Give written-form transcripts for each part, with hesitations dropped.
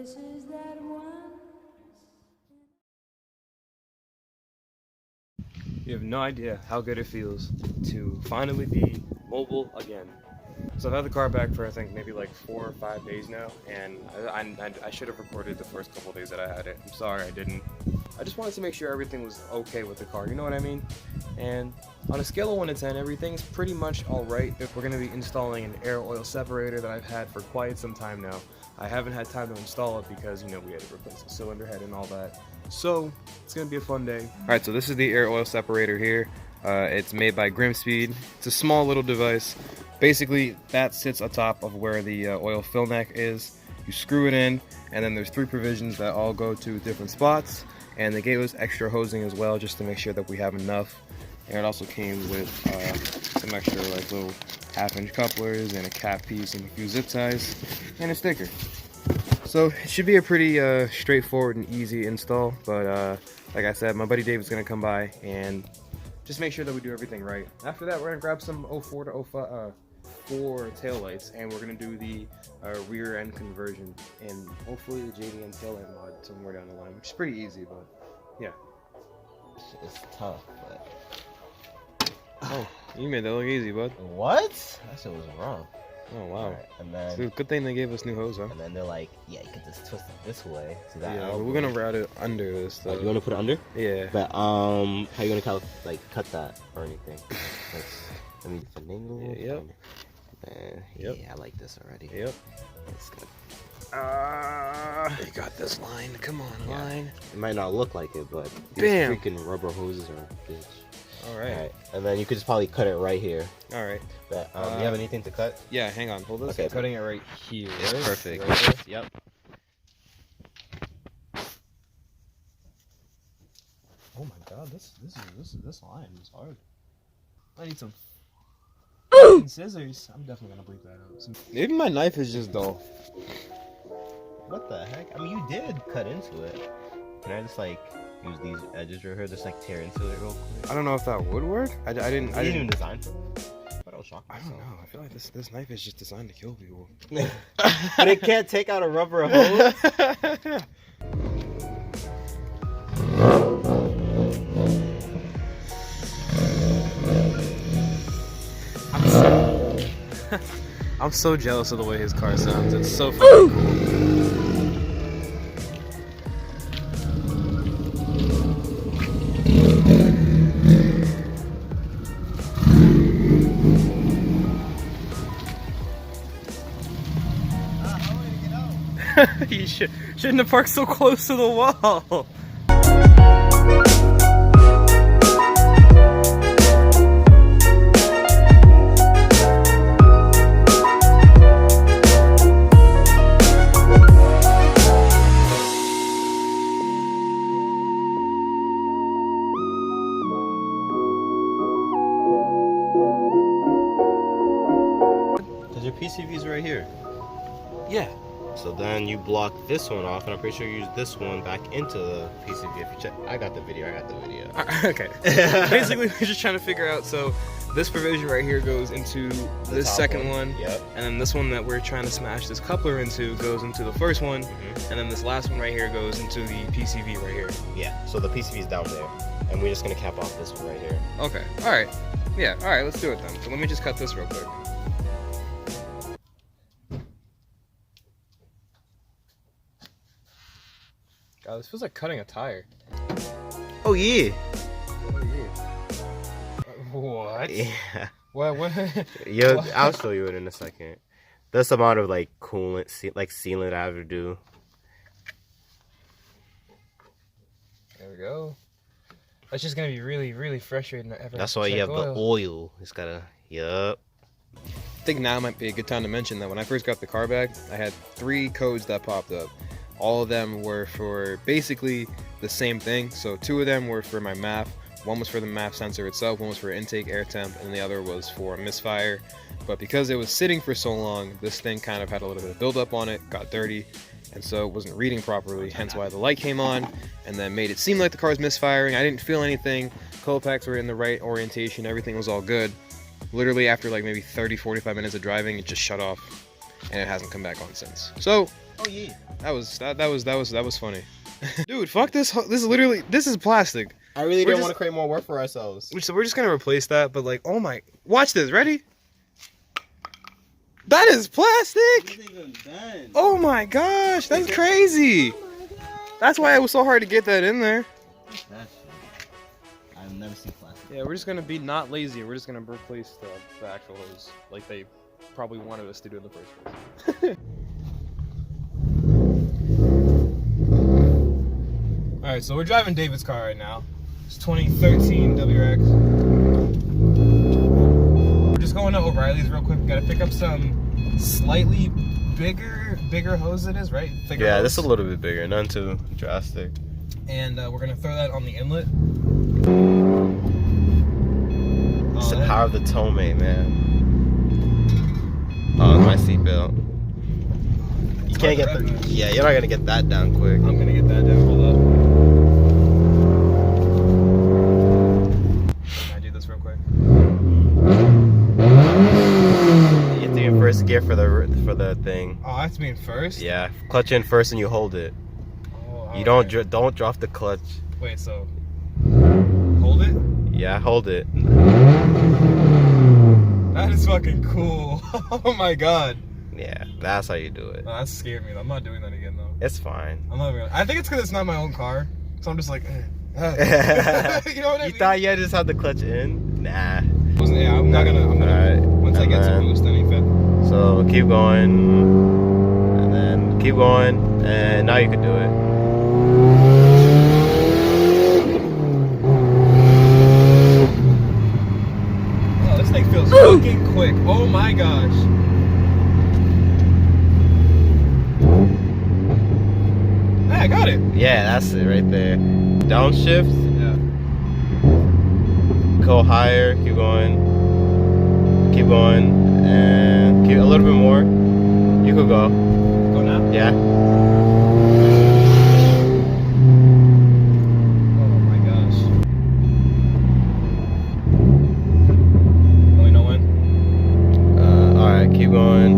kisses that once. You have no idea how good it feels to finally be mobile again. So I've had the car back for I think maybe like 4 or 5 days now, and I should have recorded the first couple days that I had it. I'm sorry I didn't. I just wanted to make sure everything was okay with the car, you know what I mean? And on a scale of 1 to 10, everything's pretty much alright. We're going to be installing an air oil separator that I've had for quite some time now. I haven't had time to install it because, you know, we had to replace the cylinder head and all that. So, it's going to be a fun day. Alright, so this is the air oil separator here. It's made by Grimspeed. It's a small little device. Basically, that sits atop of where the oil fill neck is. You screw it in, and then there's 3 provisions that all go to different spots. And they gave us extra hosing as well, just to make sure that we have enough. And it also came with some extra like little 1/2-inch couplers and a cap piece and a few zip ties and a sticker. So it should be a pretty straightforward and easy install. But like I said, my buddy Dave is gonna come by and just make sure that we do everything right. After that, we're gonna grab some 04 to 05 4 taillights, and we're gonna do the rear end conversion and hopefully the JDM taillight mod somewhere down the line, which is pretty easy, but yeah. It's tough, but... Oh, you made that look easy, bud. What? That shit was wrong. Oh, wow. Right, and then... So good thing they gave us new hose, huh? And then they're like, yeah, you could just twist it this way. See that? Yeah, but we're gonna route it under this, though. You wanna put it under? Yeah. But, how you gonna cut that or anything? Let me finagle. Yeah, yep. Yep. Yeah, I like this already. Yep. That's good. You got this line. Come on, Yeah. line. It might not look like it, but these Bam. freaking rubber hoses are a bitch. Alright. Alright, and then you could just probably cut it right here. Alright. But, you have anything to cut? Yeah, hang on. Hold this. Okay. I'm cutting it right here. It's perfect. Right there. Yep. Oh my god, this line is hard. I need some scissors. I'm definitely gonna bleep that out. Maybe my knife is just dull. What the heck? I mean, you did cut into it. Can I just like use these edges right here, just like tear into it real quick? I don't know if that would work. I didn't even design for it. But I was shocked. I don't know. I feel like this knife is just designed to kill people. But it can't take out a rubber hose. I'm so jealous of the way his car sounds. It's so fucking cool. You shouldn't have parked so close to the wall. Because your PCV's right here. Yeah. So then you block this one off, and I'm pretty sure you use this one back into the PCV. If you check, I got the video. Okay. Basically, we're just trying to figure out. So this provision right here goes into this second one. Yep. And then this one that we're trying to smash this coupler into goes into the first one. And then this last one right here goes into the PCV right here. Yeah. So the PCV is down there, and we're just gonna cap off this one right here. Okay. All right. Yeah. All right. Let's do it then. So let me just cut this real quick. God, this feels like cutting a tire. Oh yeah. Oh yeah. What? Yeah. What? Yo, What? I'll show you it in a second. This amount of like coolant, sealant I have to do. There we go. That's just gonna be really, really frustrating. That's why you have the oil. It's gotta. Yup. I think now might be a good time to mention that when I first got the car back, I had 3 codes that popped up. All of them were for basically the same thing. So 2 of them were for my MAF. One was for the MAF sensor itself, one was for intake air temp, and the other was for misfire. But because it was sitting for so long, this thing kind of had a little bit of buildup on it, got dirty, and so it wasn't reading properly, hence why the light came on, and then made it seem like the car's misfiring. I didn't feel anything, cold packs were in the right orientation, everything was all good. Literally after like maybe 30-45 minutes of driving, it just shut off, and it hasn't come back on since. So, oh yeah. That was funny. Dude, fuck this. This is literally, this is plastic. I really didn't want to create more work for ourselves. So we're just gonna replace that, but like, oh my, watch this, ready? That is plastic! Oh my gosh, that's crazy! That's why it was so hard to get that in there. I've never seen plastic. Yeah, we're just gonna be not lazy. We're just gonna replace the actual hose, like they probably wanted us to do in the first place. All right, so we're driving David's car right now. It's 2013 WRX. We're just going to O'Reilly's real quick. We gotta pick up some slightly bigger hose. It is right. Thicker hose. This is a little bit bigger, none too drastic. And we're gonna throw that on the inlet. It's the power of the tomate, man. Oh, it's my seatbelt. You can't get the. Yeah, you're not gonna get that down quick. I'm gonna get that down. Hold up. Can I do this real quick? You have to be in first gear for the thing. Oh, I have to be in first? Yeah, clutch in first and you hold it. Oh, You don't drop the clutch. Wait, so hold it? Yeah, hold it. That is fucking cool. Oh my god. Yeah, that's how you do it. No, that scared me. I'm not doing that again though. It's fine. I'm not. I think it's because it's not my own car, so I'm just like. You know what I mean? You thought you had to just have the clutch in? Nah. Yeah, I'm gonna. Alright. Once I get some boost, then you fit. So keep going, and then keep going, and now you can do it. Oh, this thing feels fucking quick. Oh my gosh. Hey, I got it. Yeah, that's it right there. Downshift. Yeah. Go higher. Keep going. Keep going, and keep a little bit more. You could go. Go now? Yeah. Oh my gosh. Let me know when. Alright, keep going.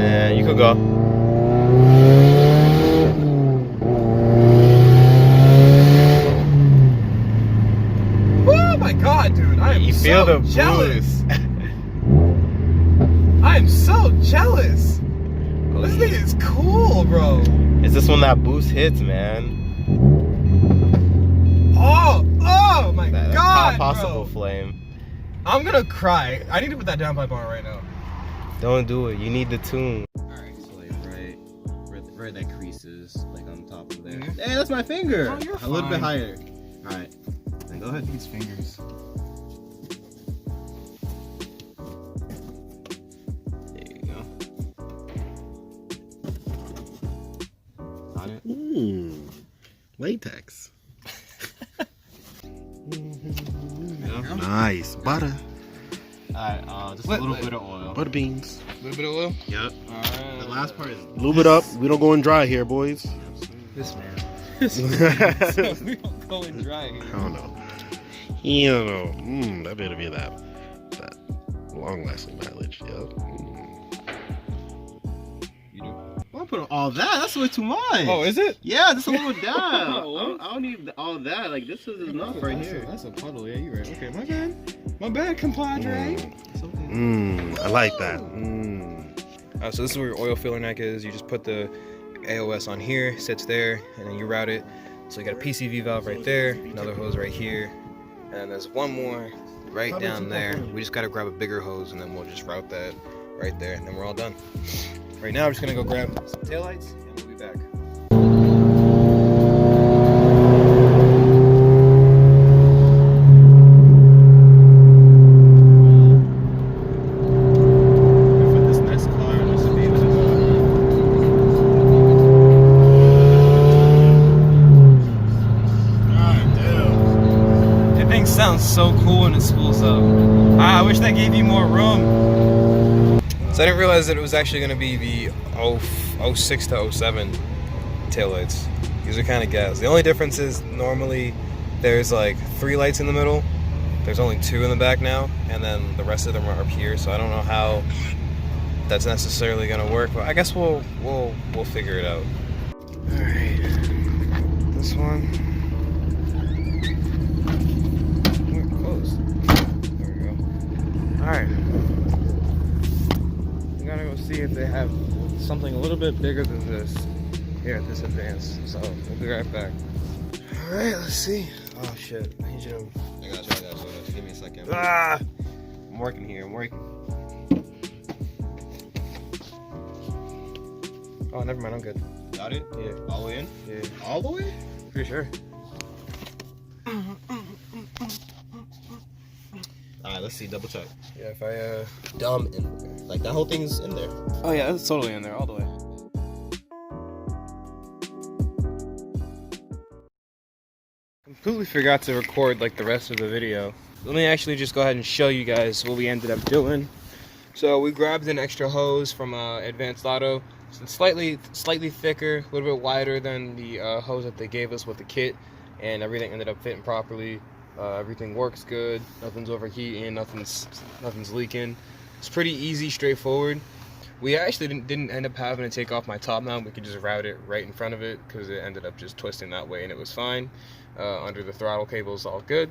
And you could go. Oh my god, dude. I am You feel so the jealous. boost. I am so jealous. This thing is cool, bro. It's this when that boost hits, man. Oh my That god, possible bro. flame. I'm gonna cry. I need to put that downpipe on right now. Don't do it. You need the tune. Alright, so like where that crease is, like on top of there. Hey, that's my finger! Oh, you're a little bit fine. higher. Alright. Then go ahead. These fingers. There you go. Got it? Latex. Yeah. Nice. Butter. Alright, just a little bit of oil. Butter beans. A little bit of oil. Yep. Alright. The last part is Lube it up. We don't go in dry here, boys. This man. I We don't go in dry here. don't know. You know. That better be that long-lasting mileage. Yep. You do. Don't put all that. That's way too much. Oh, is it? Yeah, just a little down. What? I don't need all that. Like this is enough right here. That's a puddle. Yeah, you're right. Okay, my bad. My bad, compadre. It's okay. I like that. So this is where your oil filler neck is. You just put the AOS on here, sits there, and then you route it. So you got a PCV valve right there, another hose right here, and there's one more right down there. We just gotta grab a bigger hose and then we'll just route that right there, and then we're all done. Right now, we're just gonna go grab some taillights and we'll be back. For this next car, I should be able to That thing sounds so cool when it spools up. I wish that gave you more room. So I didn't realize that it was actually gonna be the 06 to 07 taillights. These are kind of gas. The only difference is normally there's like 3 lights in the middle. There's only 2 in the back now, and then the rest of them are up here. So I don't know how that's necessarily gonna work, but I guess we'll figure it out. All right, this one. Close. There we go. All right. I'm gonna go see if they have something a little bit bigger than this here at this advance. So we'll be right back. All right, let's see. Oh shit! I need you to. I got you. Give me a second. Ah! I'm working here. I'm working. Oh, never mind. I'm good. Got it? Yeah. All the way in? Yeah. All the way? Pretty sure. Alright, let's see. Double check. Yeah. If I Dumb in there. Like that whole thing's in there. Oh yeah, that's totally in there all the way. Completely forgot to record like the rest of the video. Let me actually just go ahead and show you guys what we ended up doing. So we grabbed an extra hose from Advanced Auto. It's slightly thicker, a little bit wider than the hose that they gave us with the kit, and everything ended up fitting properly. Everything works good. Nothing's overheating. Nothing's leaking. It's pretty easy, straightforward. We actually didn't end up having to take off my top mount. We could just route it right in front of it because it ended up just twisting that way, and it was fine. Under the throttle cables, all good.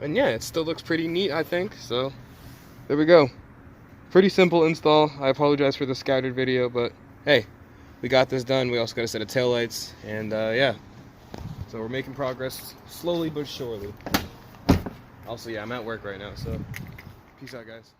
And yeah, it still looks pretty neat, I think. So there we go. Pretty simple install. I apologize for the scattered video, but hey, we got this done. We also got a set of taillights, and yeah. So we're making progress slowly but surely. Also, yeah, I'm at work right now, so peace out, guys.